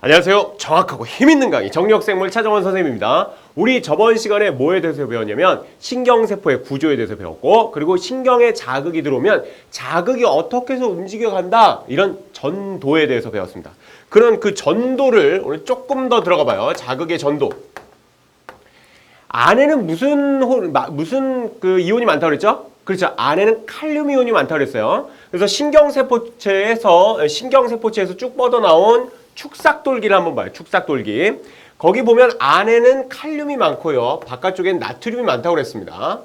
안녕하세요. 정확하고 힘있는 강의 정력생물 차정원 선생님입니다. 우리 저번 시간에 뭐에 대해서 배웠냐면 신경세포의 구조에 대해서 배웠고, 그리고 신경에 자극이 들어오면 자극이 어떻게 해서 움직여간다, 이런 전도에 대해서 배웠습니다. 그런 그 전도를 오늘 조금 더 들어가 봐요. 자극의 전도. 안에는 무슨 그 이온이 많다고 그랬죠? 그렇죠. 안에는 칼륨 이온이 많다고 그랬어요. 그래서 신경세포체에서 쭉 뻗어나온 축삭돌기를 한번 봐요. 축삭돌기. 거기 보면 안에는 칼륨이 많고요. 바깥쪽엔 나트륨이 많다고 그랬습니다.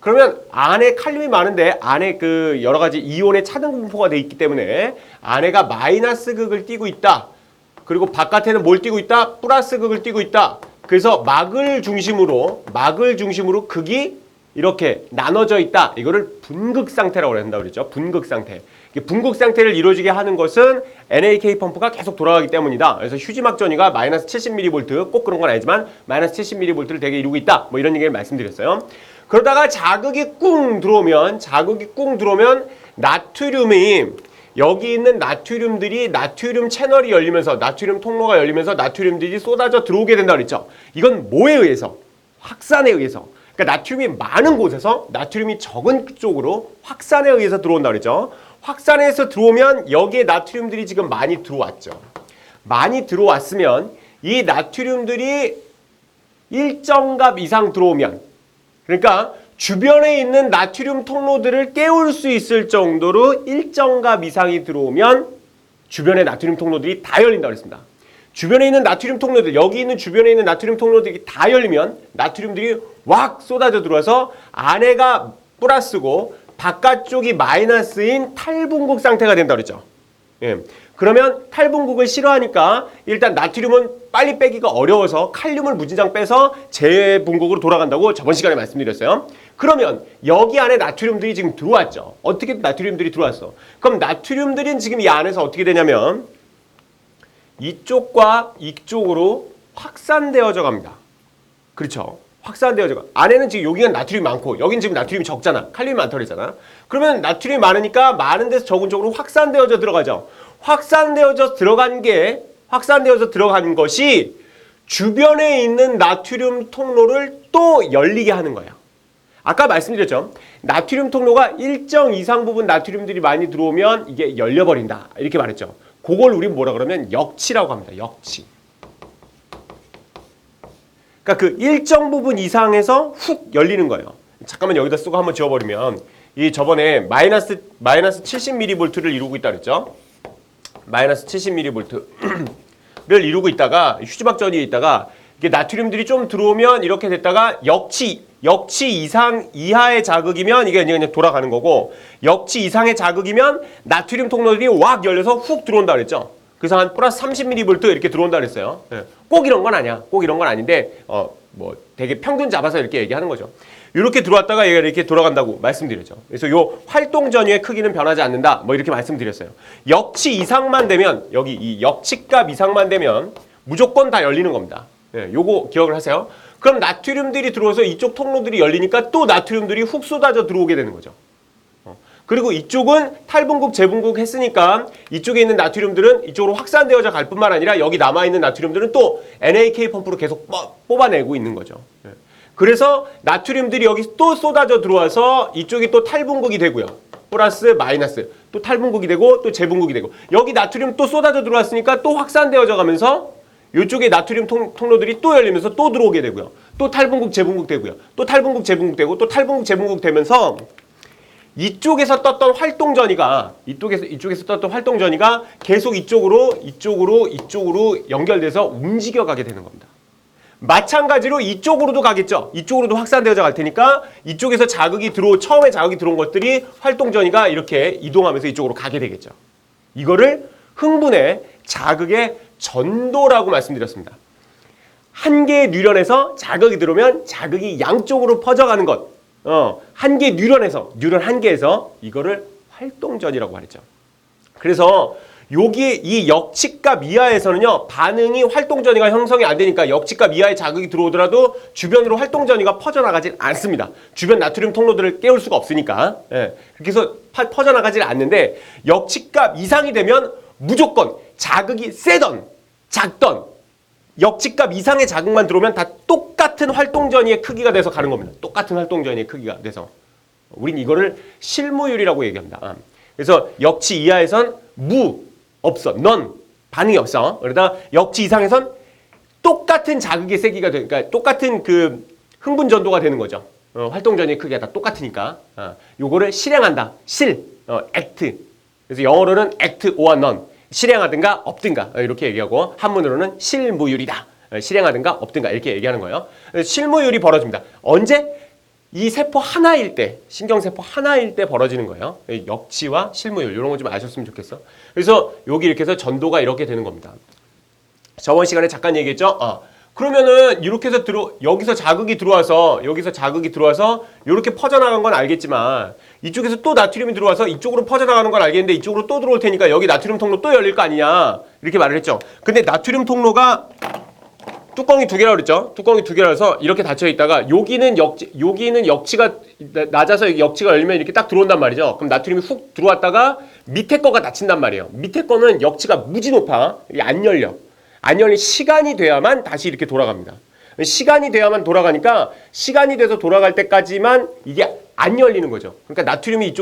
그러면 안에 칼륨이 많은데 안에 그 여러 가지 이온의 차등 분포가 돼 있기 때문에 안에가 마이너스 극을 띠고 있다. 그리고 바깥에는 뭘 띠고 있다? 플러스 극을 띠고 있다. 그래서 막을 중심으로 극이 이렇게 나눠져 있다. 이거를 분극 상태라고 한다고 그랬죠. 분극 상태. 분극 상태를 이루어지게 하는 것은 NAK 펌프가 계속 돌아가기 때문이다. 그래서 휴지막 전위가 마이너스 70mV, 꼭 그런 건 아니지만 마이너스 70mV를 되게 이루고 있다. 뭐 이런 얘기를 말씀드렸어요. 그러다가 자극이 꿍 들어오면 나트륨이, 여기 있는 나트륨들이 나트륨 채널이 열리면서, 나트륨 통로가 열리면서 나트륨들이 쏟아져 들어오게 된다 그랬죠. 이건 뭐에 의해서? 확산에 의해서. 그러니까 나트륨이 많은 곳에서 나트륨이 적은 쪽으로 확산에 의해서 들어온다 그랬죠. 확산해서 들어오면 여기에 나트륨들이 지금 많이 들어왔죠. 많이 들어왔으면 이 나트륨들이 일정 값 이상 들어오면, 그러니까 주변에 있는 나트륨 통로들을 깨울 수 있을 정도로 일정 값 이상이 들어오면 주변의 나트륨 통로들이 다 열린다고 했습니다. 주변에 있는 나트륨 통로들, 여기 있는 주변에 있는 나트륨 통로들이 다 열리면 나트륨들이 확 쏟아져 들어와서 안에가 플러스고 바깥쪽이 마이너스인 탈분극 상태가 된다고 그랬죠. 예. 그러면 탈분극을 싫어하니까 일단 나트륨은 빨리 빼기가 어려워서 칼륨을 무진장 빼서 재분극으로 돌아간다고 저번 시간에 말씀드렸어요. 그러면 여기 안에 나트륨들이 지금 들어왔죠. 어떻게 나트륨들이 들어왔어? 그럼 나트륨들은 지금 이 안에서 어떻게 되냐면 이쪽과 이쪽으로 확산되어져 갑니다. 그렇죠. 확산되어져 가. 안에는 지금 여기가 나트륨이 많고 여긴 지금 나트륨이 적잖아. 칼륨이 많다고 그랬잖아. 그러면 나트륨이 많으니까 많은 데서 적은 쪽으로 확산되어져 들어가죠. 확산되어져 들어간 것이 주변에 있는 나트륨 통로를 또 열리게 하는 거예요. 아까 말씀드렸죠. 나트륨 통로가 일정 이상 부분 나트륨들이 많이 들어오면 이게 열려버린다. 이렇게 말했죠. 그걸 우리 뭐라 그러면 역치라고 합니다. 역치. 그러니까 그 일정 부분 이상에서 훅 열리는 거예요. 잠깐만 여기다 쓰고 한번 지워버리면, 이 저번에 마이너스 70mV를 이루고 있다 그랬죠. 마이너스 70mV를 이루고 있다가 휴지막 전위에 있다가 이게 나트륨들이 좀 들어오면 이렇게 됐다가 역치 이하의 자극이면 이게 그냥 돌아가는 거고, 역치 이상의 자극이면 나트륨 통로들이 확 열려서 훅 들어온다 그랬죠. 그래서 한 플러스 30mV 이렇게 들어온다 그랬어요. 예. 꼭 이런 건 아니야. 꼭 이런 건 아닌데 뭐 되게 평균 잡아서 이렇게 얘기하는 거죠. 이렇게 들어왔다가 얘가 이렇게 돌아간다고 말씀드렸죠. 그래서 요 활동 전위의 크기는 변하지 않는다. 뭐 이렇게 말씀드렸어요. 역치 이상만 되면, 여기 이 역치값 이상만 되면 무조건 다 열리는 겁니다. 예, 요거 기억을 하세요. 그럼 나트륨들이 들어와서 이쪽 통로들이 열리니까 또 나트륨들이 훅 쏟아져 들어오게 되는 거죠. 그리고 이쪽은 탈분극, 재분극 했으니까 이쪽에 있는 나트륨들은 이쪽으로 확산되어져 갈 뿐만 아니라 여기 남아있는 나트륨들은 또 NAK 펌프로 계속 뽑아내고 있는 거죠. 그래서 나트륨들이 여기 또 쏟아져 들어와서 이쪽이 또 탈분극이 되고요. 플러스, 마이너스. 또 탈분극이 되고 또 재분극이 되고. 여기 나트륨 또 쏟아져 들어왔으니까 또 확산되어져 가면서 이쪽에 나트륨 통로들이 또 열리면서 또 들어오게 되고요. 또 탈분극, 재분극 되고요. 또 탈분극, 재분극 되고 또 탈분극, 재분극 되면서 이쪽에서 떴던 활동 전이가 계속 이쪽으로 연결돼서 움직여가게 되는 겁니다. 마찬가지로 이쪽으로도 가겠죠. 이쪽으로도 확산되어져 갈 테니까 이쪽에서 처음에 자극이 들어온 것들이 활동 전이가 이렇게 이동하면서 이쪽으로 가게 되겠죠. 이거를 흥분의 자극의 전도라고 말씀드렸습니다. 한 개의 뉴런에서 자극이 들어오면 자극이 양쪽으로 퍼져가는 것. 한 개 뉴런 한 개에서 이거를 활동전이라고 말했죠. 그래서 여기 이 역치값 이하에서는요, 반응이 활동전이가 형성이 안 되니까 역치값 이하의 자극이 들어오더라도 주변으로 활동전이가 퍼져나가질 않습니다. 주변 나트륨 통로들을 깨울 수가 없으니까. 예. 그렇게 해서 퍼져나가질 않는데 역치값 이상이 되면 무조건 자극이 세던 작던 역지값 이상의 자극만 들어오면 다 똑같은 활동전이의 크기가 돼서 가는 겁니다. 똑같은 활동전이의 크기가 돼서. 우린 이거를 실무율이라고 얘기합니다. 그래서 역치 이하에선 없어. 넌 반응이 없어. 그러다 역치 이상에선 똑같은 자극의 세기가 되니까 그러니까 똑같은 그 흥분 전도가 되는 거죠. 활동전의 크기가 다 똑같으니까. 요거를 실행한다. act. 그래서 영어로는 act or none. 실행하든가 없든가 이렇게 얘기하고 한문으로는 실무율이다. 실행하든가 없든가 이렇게 얘기하는 거예요. 실무율이 벌어집니다. 언제? 이 세포 하나일 때, 신경세포 하나일 때 벌어지는 거예요. 역치와 실무율 이런 거 좀 아셨으면 좋겠어. 그래서 여기 이렇게 해서 전도가 이렇게 되는 겁니다. 저번 시간에 잠깐 얘기했죠. 그러면은 이렇게 해서 여기서 자극이 들어와서 이렇게 퍼져나간 건 알겠지만 이쪽에서 또 나트륨이 들어와서 이쪽으로 퍼져나가는 건 알겠는데 이쪽으로 또 들어올 테니까 여기 나트륨 통로 또 열릴 거 아니냐 이렇게 말을 했죠. 근데 나트륨 통로가 뚜껑이 두 개라고 그랬죠. 뚜껑이 두 개라서 이렇게 닫혀 있다가 여기는 역치가 낮아서 여기 역치가 열리면 이렇게 딱 들어온단 말이죠. 그럼 나트륨이 훅 들어왔다가 밑에 거가 닫힌단 말이에요. 밑에 거는 역치가 무지 높아. 이게 안 열려. 안 열린 시간이 돼야만 다시 이렇게 돌아갑니다. 시간이 돼야만 돌아가니까 시간이 돼서 돌아갈 때까지만 이게 안 열리는 거죠. 그러니까 나트륨이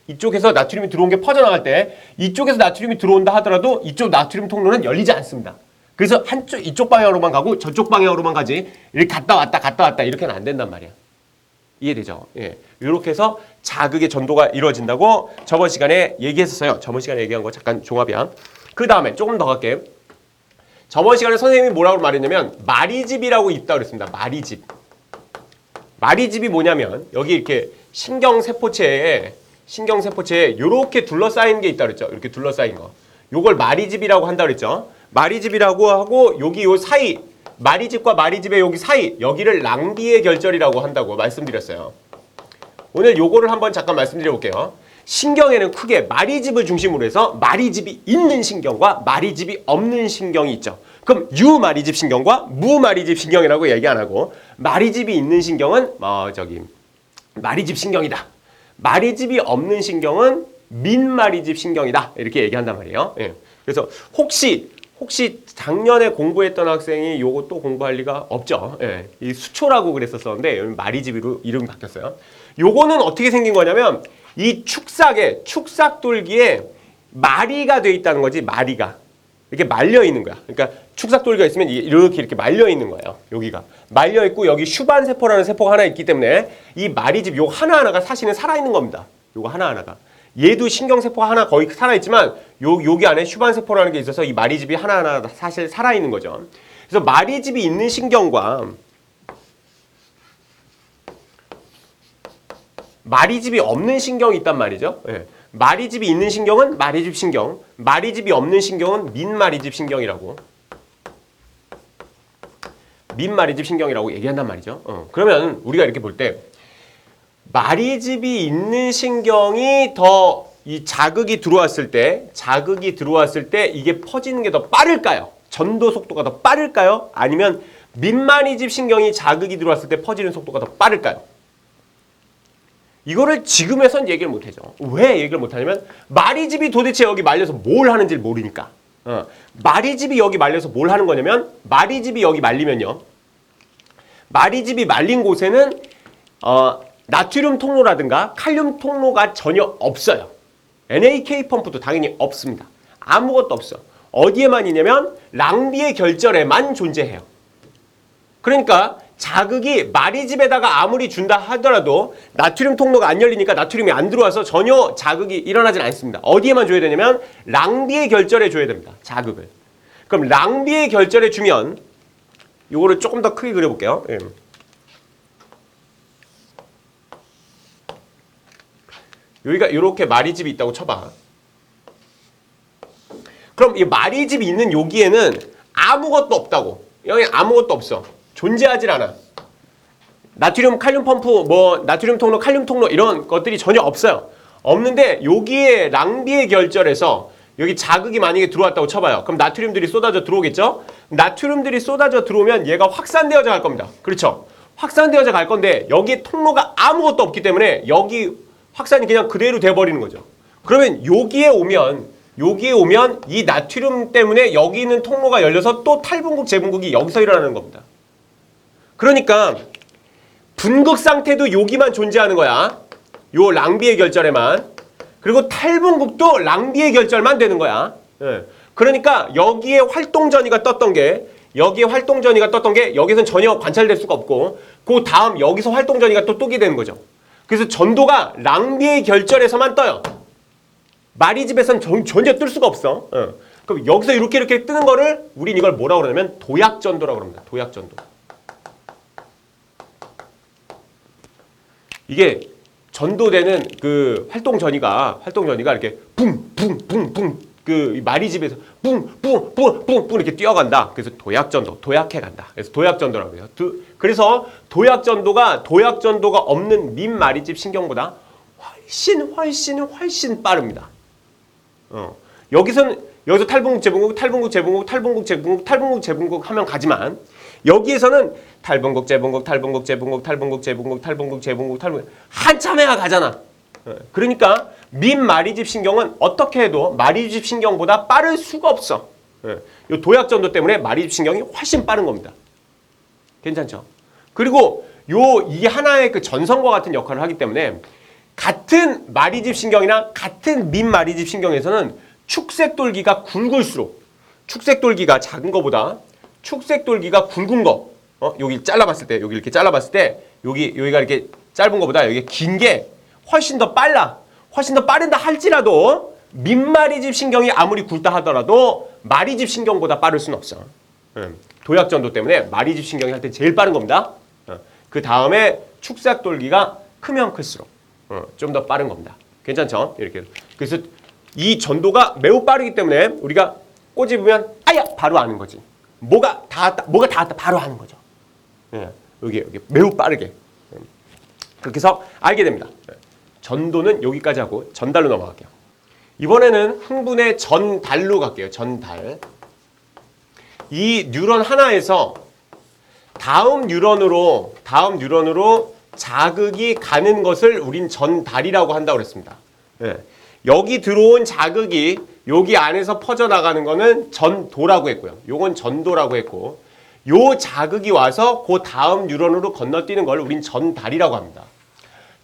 이쪽에서 나트륨이 들어온 게 퍼져나갈 때 이쪽에서 나트륨이 들어온다 하더라도 이쪽 나트륨 통로는 열리지 않습니다. 그래서 이쪽 방향으로만 가고 저쪽 방향으로만 가지 이렇게 갔다 왔다 이렇게는 안 된단 말이야. 이해되죠? 예. 이렇게 해서 자극의 전도가 이루어진다고 저번 시간에 얘기했었어요. 저번 시간에 얘기한 거 잠깐 종합이야. 그 다음에 조금 더 갈게. 저번 시간에 선생님이 뭐라고 말했냐면 마리집이라고 있다 그랬습니다. 마리집. 마리집이 뭐냐면 여기 이렇게 신경세포체에 이렇게 둘러싸인 게 있다 그랬죠. 이렇게 둘러싸인 거. 요걸 마리집이라고 한다 그랬죠. 마리집이라고 하고 여기 요 사이 마리집과 마리집의 여기 사이 여기를 랑비의 결절이라고 한다고 말씀드렸어요. 오늘 요거를 한번 잠깐 말씀드려 볼게요. 신경에는 크게 마리집을 중심으로 해서 마리집이 있는 신경과 마리집이 없는 신경이 있죠. 그럼 유마리집 신경과 무마리집 신경이라고 얘기 안 하고 마리집이 있는 신경은 마리집 신경이다. 마리집이 없는 신경은 민마리집 신경이다. 이렇게 얘기한단 말이에요. 예. 그래서 혹시 작년에 공부했던 학생이 요거 또 공부할 리가 없죠. 예. 이 수초라고 그랬었는데 마리집으로 이름이 바뀌었어요. 요거는 어떻게 생긴 거냐면 이 축삭돌기에 마리가 돼 있다는 거지. 마리가 이렇게 말려 있는 거야. 그러니까 축삭돌기가 있으면 이렇게 말려 있는 거예요. 여기가 말려 있고 여기 슈반세포라는 세포가 하나 있기 때문에 이 마리집 요 하나하나가 사실은 살아있는 겁니다. 요거 하나하나가. 얘도 신경세포가 하나 거의 살아있지만 여기 안에 슈반세포라는 게 있어서 이 마리집이 하나하나 사실 살아있는 거죠. 그래서 마리집이 있는 신경과 마리집이 없는 신경이 있단 말이죠. 예. 마리집이 있는 신경은 마리집 신경, 마리집이 없는 신경은 민마리집 신경이라고 얘기한단 말이죠. 그러면 우리가 이렇게 볼 때 마리집이 있는 신경이 더 이 자극이 들어왔을 때 이게 퍼지는 게 더 빠를까요? 전도 속도가 더 빠를까요? 아니면 민마리집 신경이 자극이 들어왔을 때 퍼지는 속도가 더 빠를까요? 이거를 지금에선 얘기를 못하죠. 왜 얘기를 못하냐면 마리집이 도대체 여기 말려서 뭘 하는지를 모르니까. 마리집이 여기 말려서 뭘 하는 거냐면 마리집이 여기 말리면요. 마리집이 말린 곳에는 나트륨 통로라든가 칼륨 통로가 전혀 없어요. NAK 펌프도 당연히 없습니다. 아무것도 없어. 어디에만 있냐면 랑비의 결절에만 존재해요. 그러니까 자극이 마리집에다가 아무리 준다 하더라도 나트륨 통로가 안 열리니까 나트륨이 안 들어와서 전혀 자극이 일어나진 않습니다. 어디에만 줘야 되냐면 랑비의 결절에 줘야 됩니다. 자극을. 그럼 랑비의 결절에 주면 이거를 조금 더 크게 그려볼게요. 예. 여기가 이렇게 마리집이 있다고 쳐봐. 그럼 이 마리집이 있는 여기에는 아무것도 없다고. 여기 아무것도 없어. 존재하질 않아. 나트륨 칼륨 펌프, 나트륨 통로, 칼륨 통로 이런 것들이 전혀 없어요. 없는데 여기에 랑비의 결절에서 여기 자극이 만약에 들어왔다고 쳐봐요. 그럼 나트륨들이 쏟아져 들어오겠죠? 나트륨들이 쏟아져 들어오면 얘가 확산되어져 갈 겁니다. 그렇죠? 확산되어져 갈 건데 여기에 통로가 아무것도 없기 때문에 여기 확산이 그냥 그대로 돼버리는 거죠. 그러면 여기에 오면 여기에 오면 이 나트륨 때문에 여기 있는 통로가 열려서 또 탈분국 재분국이 여기서 일어나는 겁니다. 그러니까 분극 상태도 여기만 존재하는 거야. 요 랑비의 결절에만. 그리고 탈분국도 랑비의 결절만 되는 거야. 예. 그러니까 여기에 활동 전이가 떴던 게 여기서는 전혀 관찰될 수가 없고 그 다음 여기서 활동 전이가 또 뜨게 되는 거죠. 그래서 전도가 랑비의 결절에서만 떠요. 마리집에서는 전혀 뜰 수가 없어. 그럼 여기서 이렇게 뜨는 거를 우린 이걸 뭐라고 그러냐면 도약전도라고 합니다. 도약전도. 이게 전도되는 그 활동 전이가 이렇게 붕붕붕붕 그 마리집에서 붕붕붕붕 이렇게 뛰어간다. 그래서 도약전도, 도약해 간다. 그래서 도약전도라고 해요. 그래서 도약전도가 없는 민마리집 신경보다 훨씬 빠릅니다. 여기서 탈분국 재분국 하면 가지만 여기에서는 탈분국 재분국 한참 해야 가잖아. 그러니까 민마리집 신경은 어떻게 해도 마리집 신경보다 빠를 수가 없어. 이 도약전도 때문에 마리집 신경이 훨씬 빠른 겁니다. 괜찮죠? 그리고 이 하나의 그 전선과 같은 역할을 하기 때문에 같은 마리집 신경이나 같은 민마리집 신경에서는 축색돌기가 굵을수록 축색돌기가 작은 거보다 축색돌기가 굵은 거 여기 잘라봤을 때 여기 이렇게 잘라봤을 때 여기가 이렇게 짧은 거보다 여기 긴 게 훨씬 더 빨라. 훨씬 더 빠른다 할지라도 민마리집 신경이 아무리 굵다 하더라도 마리집 신경보다 빠를 수는 없어. 도약전도 때문에 마리집 신경이 할 때 제일 빠른 겁니다. 그 다음에 축색돌기가 크면 클수록 좀 더 빠른 겁니다. 괜찮죠? 이렇게. 그래서 이 전도가 매우 빠르기 때문에 우리가 꼬집으면 아야 바로 아는 거지. 뭐가 닿았다 바로 아는 거죠. 여기 매우 빠르게 그렇게 해서 알게 됩니다. 전도는 여기까지 하고 전달로 넘어갈게요. 이번에는 흥분의 전달로 갈게요. 전달. 이 뉴런 하나에서 다음 뉴런으로 자극이 가는 것을 우린 전달이라고 한다고 그랬습니다. 여기 들어온 자극이 여기 안에서 퍼져나가는 거는 전도라고 했고요. 요건 전도라고 했고 요 자극이 와서 그 다음 뉴런으로 건너뛰는 걸 우린 전달이라고 합니다.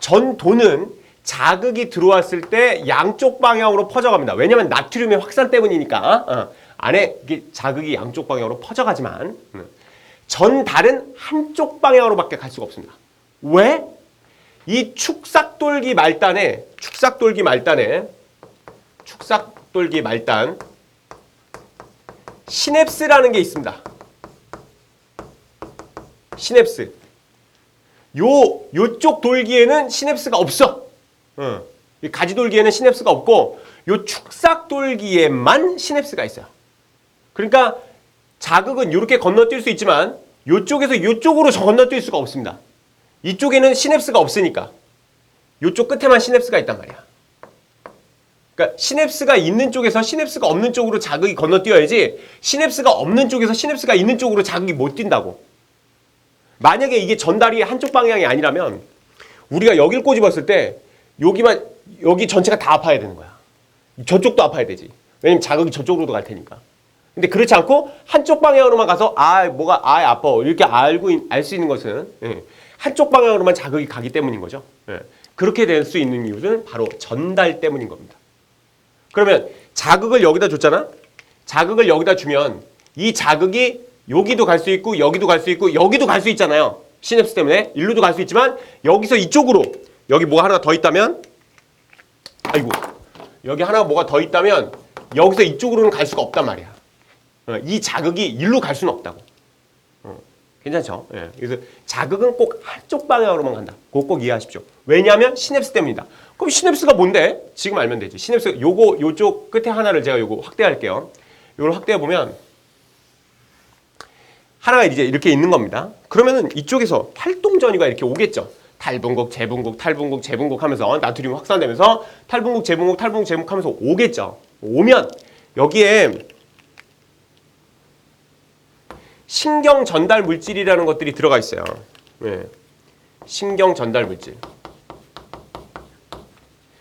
전도는 자극이 들어왔을 때 양쪽 방향으로 퍼져갑니다. 왜냐하면 나트륨의 확산 때문이니까 안에 이게 자극이 양쪽 방향으로 퍼져가지만 전달은 한쪽 방향으로밖에 갈 수가 없습니다. 왜? 이 축삭돌기 말단에 시냅스라는 게 있습니다. 시냅스. 요쪽 돌기에는 시냅스가 없어. 이 가지돌기에는 시냅스가 없고 요 축삭돌기에만 시냅스가 있어요. 그러니까 자극은 이렇게 건너뛸 수 있지만 요쪽에서 요쪽으로 건너뛸 수가 없습니다. 이쪽에는 시냅스가 없으니까 요쪽 끝에만 시냅스가 있단 말이야. 그러니까 시냅스가 있는 쪽에서 시냅스가 없는 쪽으로 자극이 건너뛰어야지 시냅스가 없는 쪽에서 시냅스가 있는 쪽으로 자극이 못 뛴다고. 만약에 이게 전달이 한쪽 방향이 아니라면 우리가 여길 꼬집었을 때 여기 전체가 다 아파야 되는 거야. 저쪽도 아파야 되지. 왜냐면 자극이 저쪽으로도 갈 테니까. 근데 그렇지 않고 한쪽 방향으로만 가서 뭐가 아파 이렇게 알 수 있는 것은 한쪽 방향으로만 자극이 가기 때문인 거죠. 그렇게 될 수 있는 이유는 바로 전달 때문인 겁니다. 그러면 자극을 여기다 줬잖아. 자극을 여기다 주면 이 자극이 여기도 갈 수 있고 여기도 갈 수 있고 여기도 갈 수 있잖아요. 시냅스 때문에 일로도 갈 수 있지만 여기서 이쪽으로 여기 뭐가 하나 더 있다면 여기 하나 뭐가 더 있다면 여기서 이쪽으로는 갈 수가 없단 말이야. 이 자극이 일로 갈 수는 없다고. 괜찮죠? 그래서 자극은 꼭 한쪽 방향으로만 간다. 그거 꼭 이해하십시오. 왜냐하면 시냅스 때문이다. 그럼 시냅스가 뭔데? 지금 알면 되지. 시냅스 요쪽 끝에 하나를 제가 요거 확대할게요. 요걸 확대해 보면 하나가 이제 이렇게 있는 겁니다. 그러면은 이쪽에서 활동 전이가 이렇게 오겠죠. 탈분국, 재분국, 탈분국, 재분국 하면서 나트륨이 확산되면서 탈분국, 재분국, 탈분국, 재분국 하면서 오겠죠. 오면 여기에 신경 전달 물질이라는 것들이 들어가 있어요. 신경 전달 물질.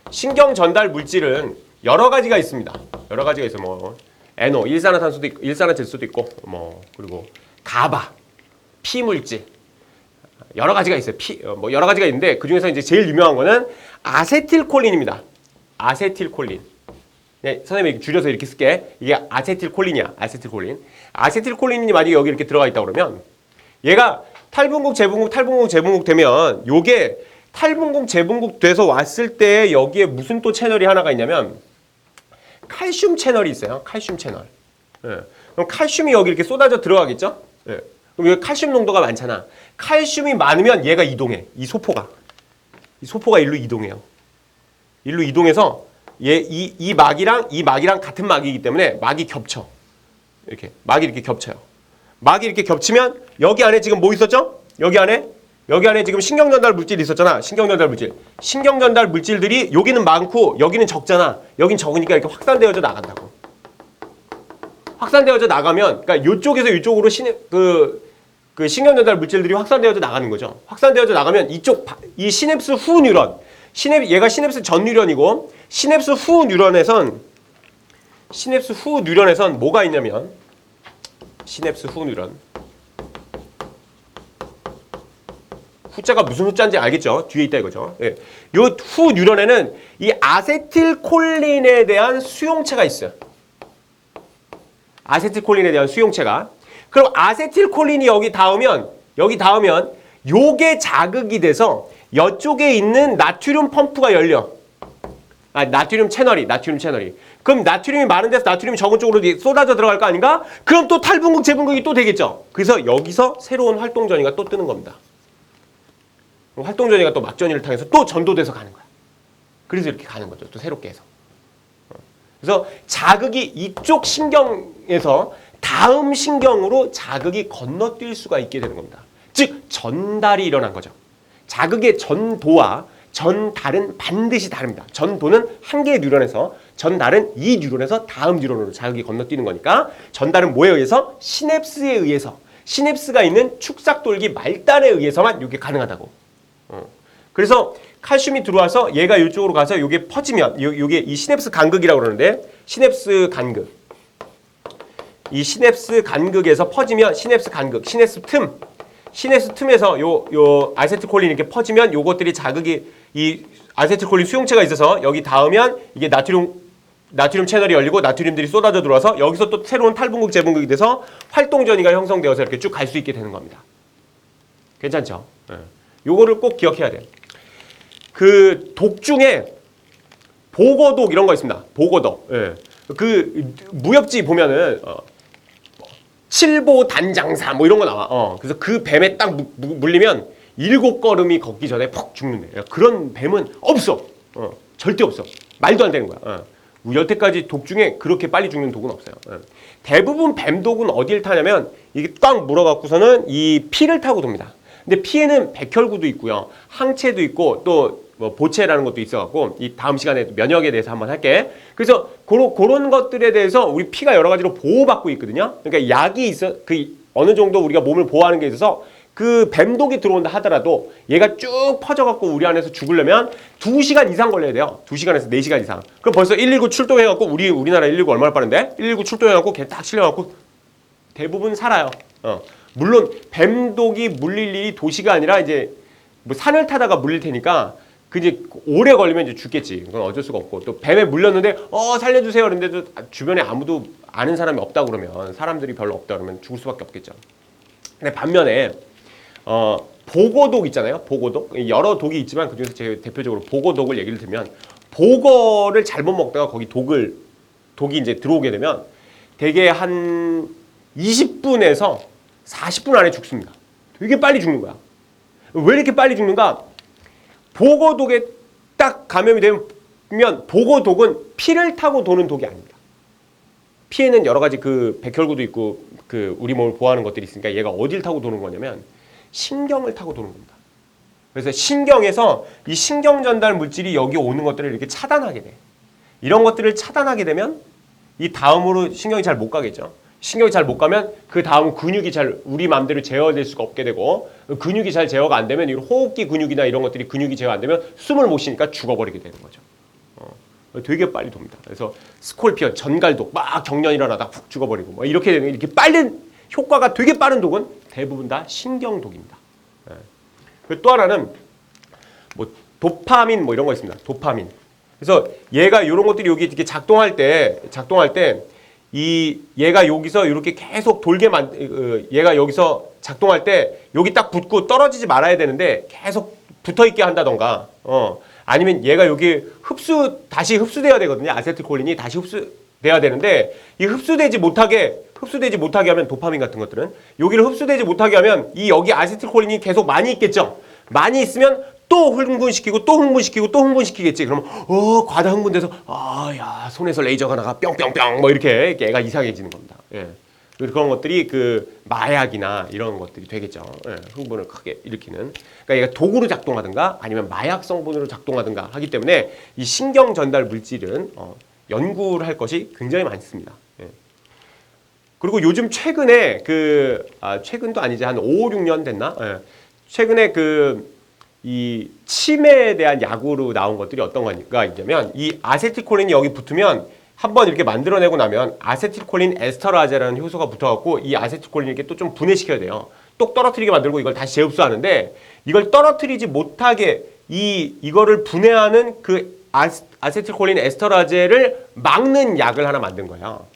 신경 전달 물질은 여러 가지가 있습니다. 여러 가지가 있어. 뭐 NO, 일산화탄소도 있고, 일산화질소도 있고, 뭐 그리고 가바, 피물질 여러 가지가 있어요. 뭐 여러 가지가 있는데 그 중에서 이제 제일 유명한 거는 아세틸콜린입니다. 아세틸콜린. 네, 선생님이 줄여서 이렇게 쓸게. 이게 아세틸콜린이야. 아세틸콜린. 아세틸콜린이 만약에 여기 이렇게 들어가 있다 그러면 얘가 탈분국, 재분국 되면 요게 탈분국, 재분국 돼서 왔을 때 여기에 무슨 또 채널이 하나가 있냐면 칼슘 채널이 있어요. 칼슘 채널. 예. 그럼 칼슘이 여기 이렇게 쏟아져 들어가겠죠? 예. 그럼 여기 칼슘 농도가 많잖아. 칼슘이 많으면 얘가 이동해. 이 소포가 일로 이동해요. 일로 이동해서 이 막이랑 같은 막이기 때문에 막이 겹쳐. 이렇게 막이 이렇게 겹쳐요. 막이 이렇게 겹치면 여기 안에 지금 뭐 있었죠? 여기 안에 지금 신경전달 물질이 있었잖아. 신경전달 물질들이 여기는 많고 여기는 적잖아. 여긴 적으니까 이렇게 확산되어져 나간다고. 확산되어져 나가면 그러니까 이쪽에서 이쪽으로 그 신경전달 물질들이 확산되어져 나가는 거죠. 확산되어져 나가면 이 시냅스 후 뉴런, 얘가 시냅스 전 뉴런이고 시냅스 후 뉴런에선 뭐가 있냐면 시냅스 후 뉴런. 후자가 무슨 후자인지 알겠죠? 뒤에 있다 이거죠. 예. 요 후 뉴런에는 이 아세틸콜린에 대한 수용체가 있어요. 아세틸콜린에 대한 수용체가. 그럼 아세틸콜린이 여기 닿으면 요게 자극이 돼서 이쪽에 있는 나트륨 펌프가 열려. 나트륨 채널이. 그럼 나트륨이 많은 데서 나트륨이 적은 쪽으로 쏟아져 들어갈 거 아닌가? 그럼 또 탈분국, 재분국이 또 되겠죠. 그래서 여기서 새로운 활동전이가 또 뜨는 겁니다. 활동전이가 또 막전이를 통해서 또 전도돼서 가는 거야. 그래서 이렇게 가는 거죠. 또 새롭게 해서. 그래서 자극이 이쪽 신경에서 다음 신경으로 자극이 건너뛸 수가 있게 되는 겁니다. 즉 전달이 일어난 거죠. 자극의 전도와 전달은 반드시 다릅니다. 전도는 한 개의 뉴런에서, 전달은 이 뉴런에서 다음 뉴런으로 자극이 건너뛰는 거니까 전달은 뭐에 의해서? 시냅스에 의해서. 시냅스가 있는 축삭돌기 말단에 의해서만 이게 가능하다고. 그래서 칼슘이 들어와서 얘가 이쪽으로 가서 이게 퍼지면 이게 이 시냅스 간극이라고 그러는데 시냅스 간극. 이 시냅스 간극에서 퍼지면 시냅스 간극, 시냅스 틈에서 요 아세틸콜린 이렇게 퍼지면 요것들이 자극이 이 아세틸콜린 수용체가 있어서 여기 닿으면 이게 나트륨 채널이 열리고 나트륨들이 쏟아져 들어와서 여기서 또 새로운 탈분국, 재분국이 돼서 활동전이가 형성되어서 이렇게 쭉 갈 수 있게 되는 겁니다. 괜찮죠? 예. 요거를 꼭 기억해야 돼요. 그 독 중에 보거독 이런 거 있습니다. 보거독. 예. 그 무협지 보면은 칠보 단장사 뭐 이런 거 나와. 그래서 그 뱀에 딱 물리면 7걸음이 걷기 전에 퍽 죽는데. 그런 뱀은 없어. 절대 없어. 말도 안 되는 거야. 여태까지 독 중에 그렇게 빨리 죽는 독은 없어요. 대부분 뱀독은 어디를 타냐면 이게 딱 물어갖고서는 이 피를 타고 돕니다. 근데 피에는 백혈구도 있고요, 항체도 있고 또 뭐 보체라는 것도 있어갖고 이 다음 시간에 면역에 대해서 한번 할게. 그래서 그런 것들에 대해서 우리 피가 여러 가지로 보호받고 있거든요. 그러니까 약이 있어 그 어느 정도 우리가 몸을 보호하는 게 있어서 그 뱀독이 들어온다 하더라도 얘가 쭉 퍼져갖고 우리 안에서 죽으려면 2시간 이상 걸려야 돼요. 2시간에서 4시간 이상. 그럼 벌써 119 출동해갖고 우리나라 119 얼마나 빠른데? 119 출동해갖고 걔 딱 실려갖고 대부분 살아요. 물론 뱀독이 물릴 일이 도시가 아니라 이제 뭐 산을 타다가 물릴 테니까 그 이제 오래 걸리면 이제 죽겠지. 그건 어쩔 수가 없고 또 뱀에 물렸는데 살려주세요 그런데도 주변에 아무도 아는 사람이 없다 그러면 사람들이 별로 없다 그러면 죽을 수밖에 없겠죠. 근데 반면에 보거독 있잖아요. 보거독 여러 독이 있지만 그중에서 제가 대표적으로 보거독을 얘기를 들면 보거를 잘못 먹다가 거기 독이 이제 들어오게 되면 대개 한 20분에서 40분 안에 죽습니다. 되게 빨리 죽는 거야. 왜 이렇게 빨리 죽는가? 보거독에 딱 감염이 되면 보거독은 피를 타고 도는 독이 아닙니다. 피에는 여러 가지 그 백혈구도 있고 그 우리 몸을 보호하는 것들이 있으니까 얘가 어딜 타고 도는 거냐면 신경을 타고 도는 겁니다. 그래서 신경에서 이 신경 전달 물질이 여기 오는 것들을 이렇게 차단하게 돼. 이런 것들을 차단하게 되면 이 다음으로 신경이 잘 못 가겠죠. 신경이 잘 못 가면 그 다음 근육이 잘 우리 마음대로 제어될 수가 없게 되고 근육이 잘 제어가 안 되면 이 호흡기 근육이나 이런 것들이 근육이 제어 안 되면 숨을 못 쉬니까 죽어버리게 되는 거죠. 되게 빨리 돕니다. 그래서 스콜피언, 전갈독 막 경련 일어나다 훅 죽어버리고 뭐 이렇게 빠른 효과가 되게 빠른 독은 대부분 다 신경독입니다. 또 하나는 뭐 도파민 뭐 이런 거 있습니다. 도파민. 그래서 얘가 이런 것들이 여기 이렇게 작동할 때 얘가 여기서 이렇게 계속 얘가 여기서 작동할 때 여기 딱 붙고 떨어지지 말아야 되는데 계속 붙어 있게 한다던가 아니면 얘가 여기 다시 흡수돼야 되거든요. 아세틸콜린이 다시 흡수돼야 되는데 이 흡수되지 못하게 하면 도파민 같은 것들은 여기를 흡수되지 못하게 하면 여기 아세틸콜린이 계속 많이 있겠죠. 많이 있으면 또 흥분시키고 또 흥분시키겠지. 그러면 과다 흥분돼서 야 손에서 레이저가 나가 뿅뿅뿅 뭐 이렇게 애가 이상해지는 겁니다. 예. 그런 것들이 그 마약이나 이런 것들이 되겠죠. 예. 흥분을 크게 일으키는. 그러니까 얘가 독으로 작동하든가 아니면 마약 성분으로 작동하든가 하기 때문에 이 신경 전달 물질은 연구를 할 것이 굉장히 많습니다. 예. 그리고 요즘 최근에 최근도 아니지 한 5, 6년 됐나? 예. 최근에 이 치매에 대한 약으로 나온 것들이 어떤 거가 있냐면 이 아세틸콜린이 여기 붙으면 한번 이렇게 만들어내고 나면 아세틸콜린 에스터라제라는 효소가 붙어갖고 이 아세틸콜린을 이렇게 또 좀 분해시켜야 돼요. 똑 떨어뜨리게 만들고 이걸 다시 재흡수하는데 이걸 떨어뜨리지 못하게 이거를 분해하는 그 아세틸콜린 에스터라제를 막는 약을 하나 만든 거예요.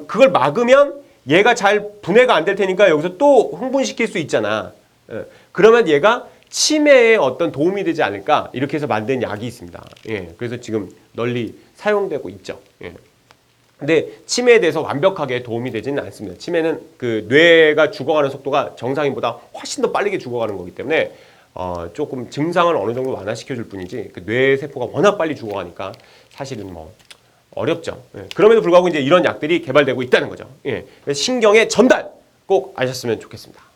그걸 막으면 얘가 잘 분해가 안 될 테니까 여기서 또 흥분시킬 수 있잖아. 그러면 얘가 치매에 어떤 도움이 되지 않을까 이렇게 해서 만든 약이 있습니다. 예, 그래서 지금 널리 사용되고 있죠. 예. 근데 치매에 대해서 완벽하게 도움이 되지는 않습니다. 치매는 그 뇌가 죽어가는 속도가 정상인보다 훨씬 더 빠르게 죽어가는 거기 때문에 조금 증상을 어느 정도 완화시켜줄 뿐이지 그 뇌 세포가 워낙 빨리 죽어가니까 사실은 뭐 어렵죠. 예. 그럼에도 불구하고 이제 이런 약들이 개발되고 있다는 거죠. 예. 신경의 전달 꼭 아셨으면 좋겠습니다.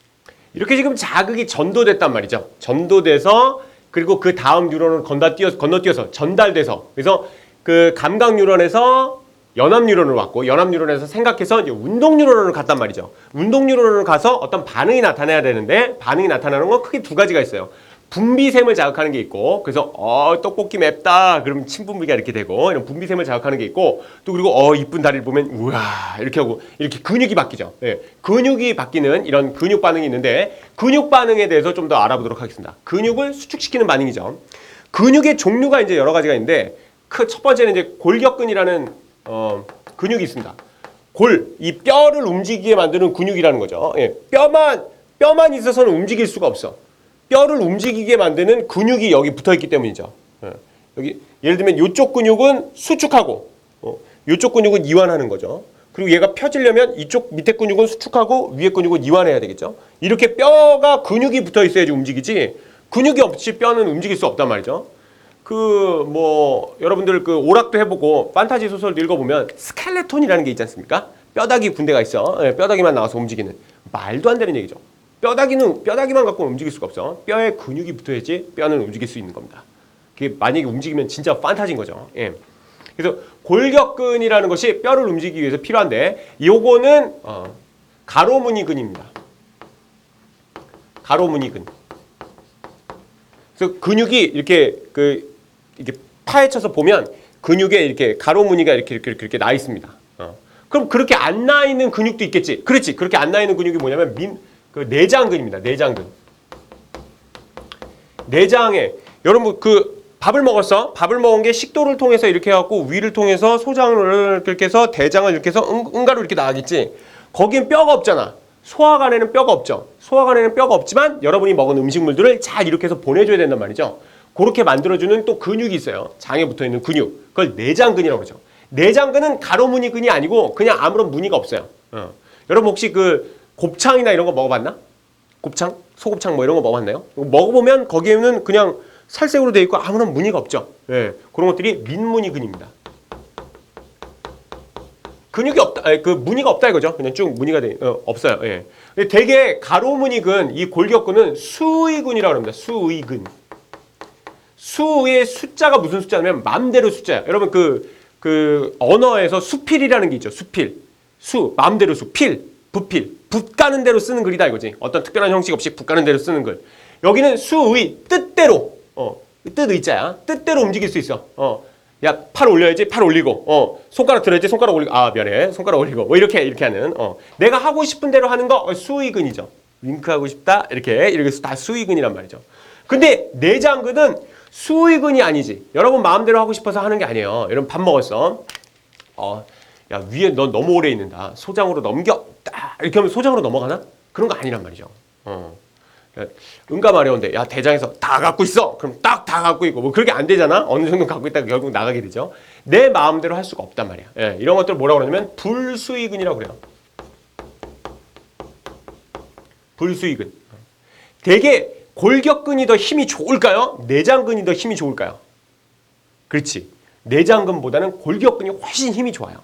이렇게 지금 자극이 전도됐단 말이죠. 전도돼서 그리고 그 다음 뉴런을 건너뛰어서 전달돼서 그래서 그 감각 뉴런에서 연합 뉴런으로 왔고 연합 뉴런에서 생각해서 이제 운동 뉴런으로 갔단 말이죠. 운동 뉴런으로 가서 어떤 반응이 나타나야 되는데 반응이 나타나는 건 크게 두 가지가 있어요. 분비샘을 자극하는 게 있고 그래서 떡볶이 맵다 그러면 침분비가 이렇게 되고 이런 분비샘을 자극하는 게 있고 또 그리고 이쁜 다리를 보면 우와 이렇게 하고 이렇게 근육이 바뀌죠. 예. 근육이 바뀌는 이런 근육 반응이 있는데 근육 반응에 대해서 좀 더 알아보도록 하겠습니다. 근육을 수축시키는 반응이죠. 근육의 종류가 이제 여러 가지가 있는데 첫 번째는 이제 골격근이라는 근육이 있습니다. 이 뼈를 움직이게 만드는 근육이라는 거죠. 예. 뼈만 있어서는 움직일 수가 없어. 뼈를 움직이게 만드는 근육이 여기 붙어있기 때문이죠. 여기 예를 들면 이쪽 근육은 수축하고 이쪽 근육은 이완하는 거죠. 그리고 얘가 펴지려면 이쪽 밑에 근육은 수축하고 위에 근육은 이완해야 되겠죠. 이렇게 뼈가 근육이 붙어 있어야지 움직이지 근육이 없이 뼈는 움직일 수 없단 말이죠. 여러분들 오락도 해보고 판타지 소설도 읽어보면 스켈레톤이라는 게 있지 않습니까? 뼈다귀 군대가 있어. 뼈다귀만 나와서 움직이는 말도 안 되는 얘기죠. 뼈다귀만 갖고는 움직일 수가 없어. 뼈에 근육이 붙어야지 뼈는 움직일 수 있는 겁니다. 그게 만약에 움직이면 진짜 판타지인 거죠. 예. 그래서 골격근이라는 것이 뼈를 움직이기 위해서 필요한데 요거는 가로무늬근입니다. 가로무늬근. 그래서 근육이 이렇게 파헤쳐서 보면 근육에 이렇게 가로무늬가 이렇게 나 있습니다. 그럼 그렇게 안 나 있는 근육도 있겠지. 그렇지. 그렇게 안 나 있는 근육이 뭐냐면 내장근입니다. 내장근. 내장에 여러분 밥을 먹었어. 밥을 먹은 게 식도를 통해서 이렇게 해갖고 위를 통해서 소장을 이렇게 해서 대장을 이렇게 해서 응가로 이렇게 나가겠지. 거긴 뼈가 없잖아. 소화관에는 뼈가 없죠. 소화관에는 뼈가 없지만 여러분이 먹은 음식물들을 잘 이렇게 해서 보내줘야 된단 말이죠. 그렇게 만들어주는 또 근육이 있어요. 장에 붙어있는 근육. 그걸 내장근이라고 그러죠. 내장근은 가로무늬근이 아니고 그냥 아무런 무늬가 없어요. 여러분 혹시 곱창이나 이런 거 먹어봤나? 곱창? 소곱창 뭐 이런 거 먹어봤나요? 먹어보면 거기에는 그냥 살색으로 되어 있고 아무런 무늬가 없죠. 예, 그런 것들이 민무늬근입니다. 근육이 없다, 무늬가 없다 이거죠. 그냥 쭉 무늬가 없어요. 예. 되게 가로무늬근, 이 골격근은 수의근이라고 합니다. 수의근. 수의 숫자가 무슨 숫자냐면 맘대로 숫자야. 여러분 언어에서 수필이라는 게 있죠. 수필. 맘대로 필, 부필. 붓 가는 대로 쓰는 글이다 이거지. 어떤 특별한 형식 없이 붓 가는 대로 쓰는 글. 여기는 수의, 뜻대로. 뜻 의자야. 뜻대로 움직일 수 있어. 야, 팔 올려야지, 팔 올리고, 손가락 들어야지, 손가락 올리고, 아, 미안해, 손가락 올리고, 뭐 이렇게 하는, 내가 하고 싶은 대로 하는 거, 수의근이죠. 윙크하고 싶다, 이렇게 다 수의근이란 말이죠. 근데 내장근은 수의근이 아니지. 여러분 마음대로 하고 싶어서 하는 게 아니에요. 여러분 밥 먹었어. 야, 위에 넌 너무 오래 있는다. 소장으로 넘겨. 딱 이렇게 하면 소장으로 넘어가나? 그런 거 아니란 말이죠. 응가 마려운데, 야, 대장에서 다 갖고 있어. 그럼 딱 다 갖고 있고, 뭐 그렇게 안 되잖아. 어느 정도 갖고 있다가 결국 나가게 되죠. 내 마음대로 할 수가 없단 말이야. 예, 이런 것들 뭐라고 그러냐면 불수의근이라고 그래요. 불수의근. 되게 골격근이 더 힘이 좋을까요? 내장근이 더 힘이 좋을까요? 그렇지. 내장근보다는 골격근이 훨씬 힘이 좋아요.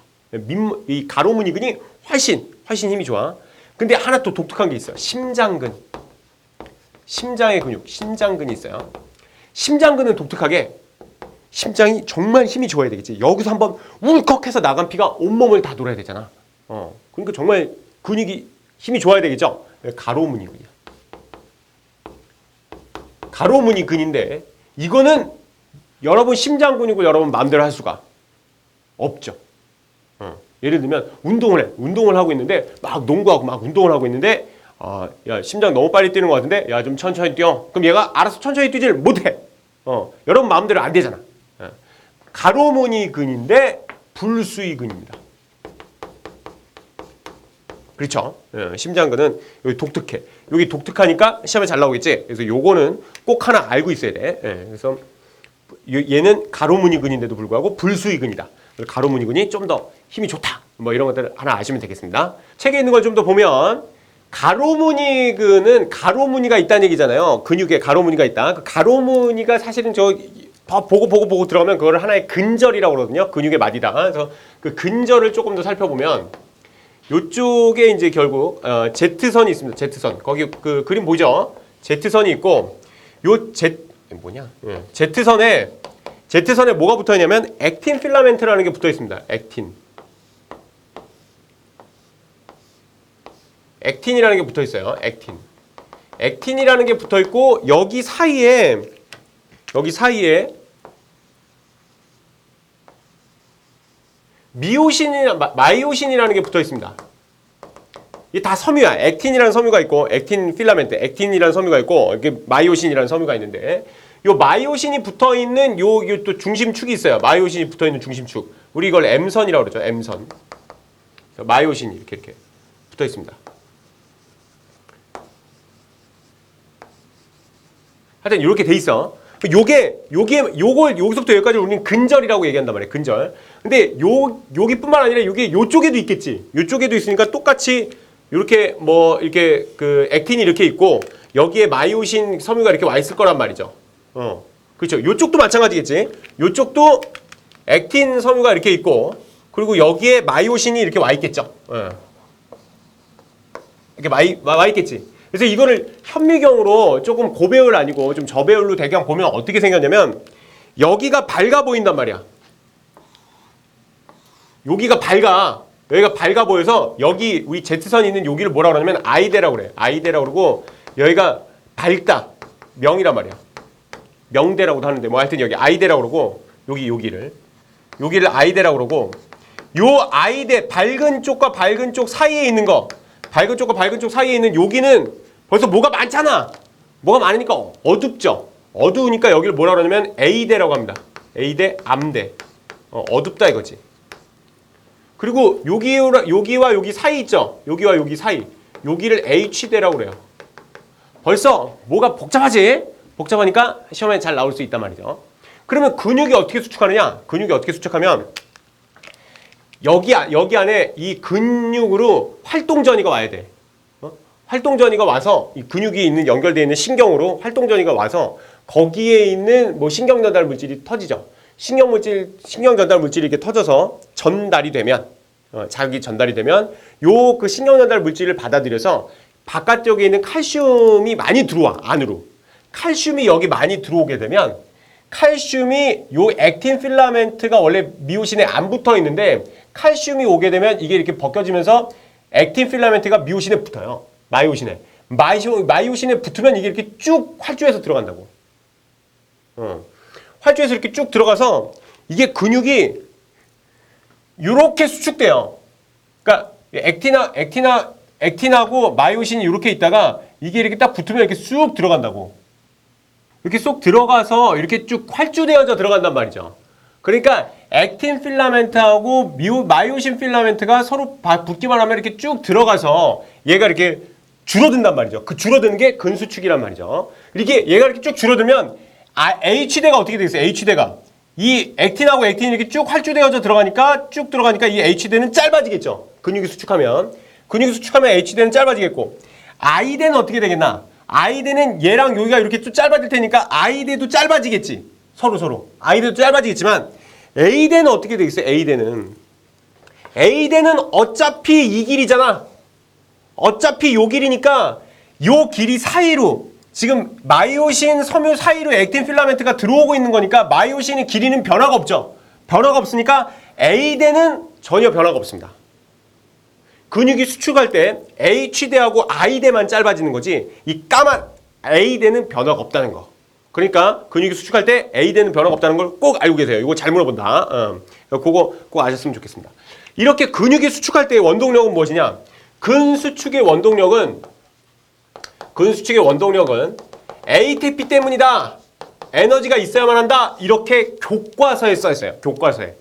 이 가로무늬근이 훨씬 힘이 좋아. 근데 하나 또 독특한 게 있어요. 심장근. 심장의 근육, 심장근이 있어요. 심장근은 독특하게 심장이 정말 힘이 좋아야 되겠지. 여기서 한번 울컥해서 나간 피가 온몸을 다 돌아야 되잖아. 그러니까 정말 근육이 힘이 좋아야 되겠죠. 가로무늬근이야. 가로무늬근인데 이거는 여러분 심장 근육을 여러분 마음대로 할 수가 없죠. 예를 들면 운동을 하고 있는데 막 농구하고 막 운동을 하고 있는데 야, 심장 너무 빨리 뛰는 것 같은데 야, 좀 천천히 뛰어. 그럼 얘가 알아서 천천히 뛰지를 못해. 여러분 마음대로 안 되잖아. 가로무늬근인데 불수의근입니다. 그렇죠? 심장근은 여기 독특해. 여기 독특하니까 시험에 잘 나오겠지? 그래서 요거는 꼭 하나 알고 있어야 돼. 그래서 얘는 가로무늬근인데도 불구하고 불수의근이다. 가로무늬근이 좀 더 힘이 좋다. 뭐 이런 것들을 하나 아시면 되겠습니다. 책에 있는 걸 좀 더 보면 가로무늬근은 가로무늬가 있다는 얘기잖아요. 근육에 가로무늬가 있다. 그 가로무늬가 사실은 저 보고 들어가면 그걸 하나의 근절이라고 그러거든요. 근육의 마디다. 그래서 그 근절을 조금 더 살펴보면 요쪽에 이제 결국 Z선이 있습니다. Z선. 거기 그 그림 보이죠? Z선이 있고 요 Z선에 뭐가 붙어 있냐면 액틴 필라멘트라는 게 붙어 있습니다. 액틴이라는 게 붙어 있어요. 액틴이라는 게 붙어 있고 여기 사이에 마이오신이라는 게 붙어 있습니다. 이게 다 섬유야. 액틴이라는 섬유가 있고, 액틴 필라멘트, 액틴이라는 섬유가 있고, 이렇게 마이오신이라는 섬유가 있는데, 요 마이오신이 붙어 있는 요 또 중심축이 있어요. 마이오신이 붙어 있는 중심축. 우리 이걸 M선이라고 그러죠. M선. 마이오신이 이렇게 붙어 있습니다. 하여튼 이렇게 돼 있어. 요걸 여기서부터 여기까지 우리는 근절이라고 얘기한단 말이에요. 근절. 근데 여기뿐만 아니라 요쪽에도 있겠지. 요쪽에도 있으니까 똑같이 이렇게 이렇게 그 액틴이 이렇게 있고 여기에 마이오신 섬유가 이렇게 와 있을 거란 말이죠. 그렇죠. 요쪽도 마찬가지겠지. 요쪽도 액틴 섬유가 이렇게 있고 그리고 여기에 마이오신이 이렇게 와 있겠죠. 이렇게 와 있겠지. 그래서 이거를 현미경으로 조금 고배율 아니고 좀 저배율로 대강 보면 어떻게 생겼냐면 여기가 밝아 보인단 말이야. 여기가 밝아 보여서 여기 우리 Z선이 있는 여기를 뭐라고 그러냐면 아이데라고 그래. 아이데라고 그러고 여기가 밝다. 명이란 말이야. 명대라고도 하는데 뭐 하여튼 여기 아이데라고 그러고 여기를 아이데라고 그러고 요 아이데 밝은 쪽과 밝은 쪽 사이에 있는 거 밝은 쪽과 밝은 쪽 사이에 있는 여기는 벌써 뭐가 많잖아. 뭐가 많으니까 어둡죠. 어두우니까 여기를 뭐라 그러냐면 A대라고 합니다. A대, 암대. 어둡다 이거지. 그리고 여기와 여기 사이 있죠. 여기와 여기 사이. 여기를 H대라고 그래요. 벌써 뭐가 복잡하지? 복잡하니까 시험에 잘 나올 수 있단 말이죠. 그러면 근육이 어떻게 수축하느냐? 근육이 어떻게 수축하면 여기 안에 이 근육으로 활동전이가 와야 돼. 활동전이가 와서 이 근육이 연결되어 있는 신경으로 활동전이가 와서 거기에 있는 뭐 신경 전달 물질이 터지죠. 신경 전달 물질이 이렇게 터져서 전달이 되면 자극이 전달이 되면 요 그 신경 전달 물질을 받아들여서 바깥쪽에 있는 칼슘이 많이 들어와 안으로. 칼슘이 여기 많이 들어오게 되면 칼슘이 요 액틴 필라멘트가 원래 미오신에 안 붙어 있는데 칼슘이 오게 되면 이게 이렇게 벗겨지면서 액틴 필라멘트가 미오신에 붙어요. 마이오신에 붙으면 이게 이렇게 쭉 활주해서 들어간다고. 활주해서 이렇게 쭉 들어가서 이게 근육이 이렇게 수축돼요. 그러니까 액틴하고 마이오신이 이렇게 있다가 이게 이렇게 딱 붙으면 이렇게 쑥 들어간다고. 이렇게 쏙 들어가서 이렇게 쭉 활주되어져 들어간단 말이죠. 그러니까 액틴 필라멘트하고 마이오신 필라멘트가 서로 붙기만 하면 이렇게 쭉 들어가서 얘가 이렇게 줄어든단 말이죠. 그 줄어드는 게 근수축이란 말이죠. 이렇게 얘가 이렇게 쭉 줄어들면 H대가 어떻게 되겠어요? H대가 이 액틴하고 액틴이 이렇게 쭉 활주되어져 들어가니까 쭉 들어가니까 이 H대는 짧아지겠죠. 근육이 수축하면 H대는 짧아지겠고 I대는 어떻게 되겠나? I대는 얘랑 여기가 이렇게 쭉 짧아질 테니까 I대도 짧아지겠지. 서로 I대도 짧아지겠지만 A대는 어떻게 되겠어요? A대는 어차피 이 길이잖아. 어차피 요 길이니까 요 길이 사이로 지금 마이오신 섬유 사이로 액틴 필라멘트가 들어오고 있는 거니까 마이오신의 길이는 변화가 없죠. 변화가 없으니까 A대는 전혀 변화가 없습니다. 근육이 수축할 때 H대하고 I대만 짧아지는 거지 이 까만 A대는 변화가 없다는 거. 그러니까 근육이 수축할 때 A대는 변화가 없다는 걸 꼭 알고 계세요. 이거 잘 물어본다. 그거 꼭 아셨으면 좋겠습니다. 이렇게 근육이 수축할 때의 원동력은 무엇이냐? 근수축의 원동력은 ATP 때문이다. 에너지가 있어야만 한다. 이렇게 교과서에 써 있어요. 교과서에.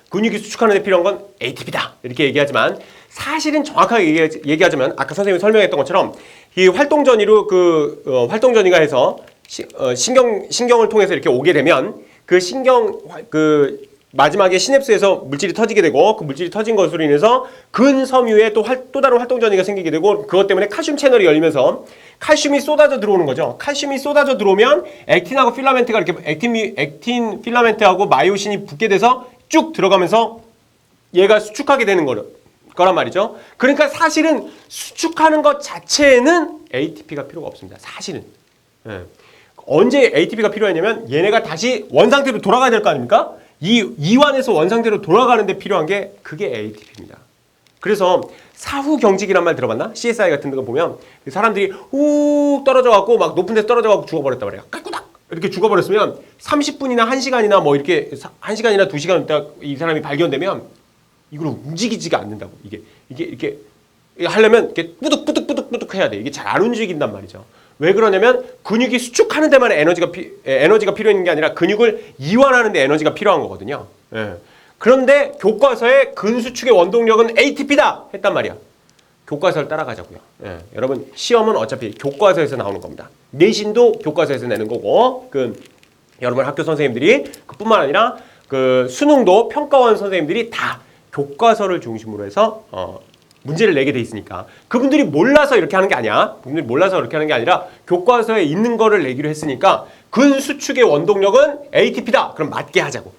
근육이 수축하는 데 필요한 건 ATP다. 이렇게 얘기하지만 사실은 정확하게 얘기하자면 아까 선생님이 설명했던 것처럼 이 활동전이가 해서 신경을 통해서 이렇게 오게 되면 그 마지막에 시냅스에서 물질이 터지게 되고 그 물질이 터진 것으로 인해서 근섬유에 또 다른 활동전이가 생기게 되고 그것 때문에 칼슘 채널이 열리면서 칼슘이 쏟아져 들어오는 거죠. 칼슘이 쏟아져 들어오면 액틴하고 필라멘트가 이렇게 액틴 필라멘트하고 마이오신이 붙게 돼서 쭉 들어가면서 얘가 수축하게 되는 거란 말이죠. 그러니까 사실은 수축하는 것 자체에는 ATP가 필요가 없습니다. 사실은. 언제 ATP가 필요했냐면 얘네가 다시 원상태로 돌아가야 될 거 아닙니까? 이 이완에서 원상태로 돌아가는 데 필요한 게 그게 ATP입니다. 그래서 사후 경직이란 말 들어봤나? CSI 같은 데 보면 사람들이 훅 떨어져 갖고 막 높은 데서 떨어져 갖고 죽어버렸단 말이에요. 까꾸닥 이렇게 죽어버렸으면 30분이나 1시간이나 뭐 이렇게 1시간이나 2시간 있다 이 사람이 발견되면 이걸 움직이지가 않는다고. 이게 이렇게 하려면 이렇게 뿌득뿌득 해야 돼. 이게 잘 안 움직인단 말이죠. 왜 그러냐면 근육이 수축하는 데만 에너지가 필요 있는 게 아니라 근육을 이완하는 데 에너지가 필요한 거거든요. 그런데 교과서에 근수축의 원동력은 ATP다 했단 말이야. 교과서를 따라가자고요. 여러분 시험은 어차피 교과서에서 나오는 겁니다. 내신도 교과서에서 내는 거고 여러분 학교 선생님들이 그뿐만 아니라 수능도 평가원 선생님들이 다 교과서를 중심으로 해서 문제를 내게 돼 있으니까 그분들이 몰라서 이렇게 하는 게 아니야. 그분들이 몰라서 그렇게 하는 게 아니라 교과서에 있는 거를 내기로 했으니까 근수축의 원동력은 ATP다. 그럼 맞게 하자고.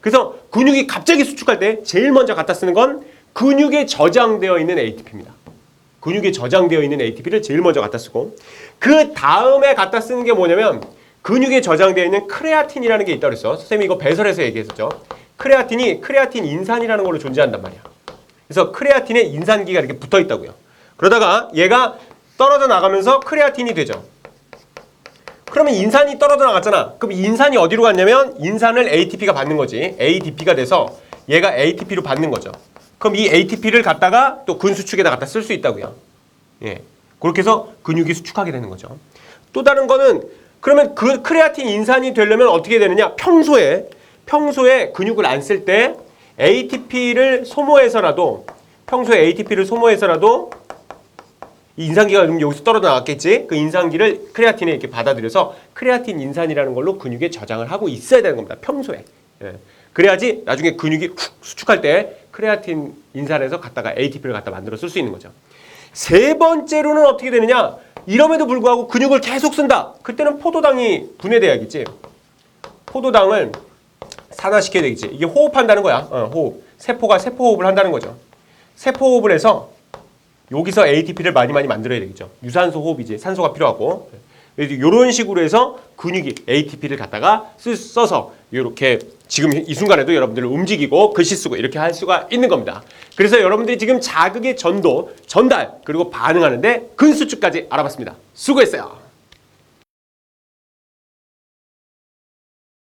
그래서 근육이 갑자기 수축할 때 제일 먼저 갖다 쓰는 건 근육에 저장되어 있는 ATP입니다. 근육에 저장되어 있는 ATP를 제일 먼저 갖다 쓰고 그 다음에 갖다 쓰는 게 뭐냐면 근육에 저장되어 있는 크레아틴이라는 게 있다고 그랬어. 선생님이 이거 배설해서 얘기했었죠. 크레아틴 인산이라는 걸로 존재한단 말이야. 그래서 크레아틴에 인산기가 이렇게 붙어 있다고요. 그러다가 얘가 떨어져 나가면서 크레아틴이 되죠. 그러면 인산이 떨어져 나갔잖아. 그럼 인산이 어디로 갔냐면 인산을 ATP가 받는 거지. ADP가 돼서 얘가 ATP로 받는 거죠. 그럼 이 ATP를 갖다가 또 근수축에다 갖다 쓸 수 있다고요. 그렇게 해서 근육이 수축하게 되는 거죠. 또 다른 거는 그러면 그 크레아틴 인산이 되려면 어떻게 되느냐? 평소에 근육을 안 쓸 때 ATP를 소모해서라도 이 인산기가 여기서 떨어져 나왔겠지? 그 인산기를 크레아틴에 이렇게 받아들여서 크레아틴 인산이라는 걸로 근육에 저장을 하고 있어야 되는 겁니다. 평소에. 그래야지 나중에 근육이 훅 수축할 때 크레아틴 인산에서 갖다가 ATP를 갖다 만들어 쓸 수 있는 거죠. 세 번째로는 어떻게 되느냐? 이럼에도 불구하고 근육을 계속 쓴다. 그때는 포도당이 분해돼야겠지. 포도당을 산화시켜야 되겠지. 이게 호흡한다는 거야. 호흡. 세포가 세포호흡을 한다는 거죠. 세포호흡을 해서 여기서 ATP를 많이 만들어야 되겠죠. 유산소 호흡이지. 산소가 필요하고. 이런 식으로 해서 근육이 ATP를 갖다가 써서 이렇게 지금 이 순간에도 여러분들을 움직이고 글씨 쓰고 이렇게 할 수가 있는 겁니다. 그래서 여러분들이 지금 자극의 전도, 전달, 그리고 반응하는데 근수축까지 알아봤습니다. 수고했어요.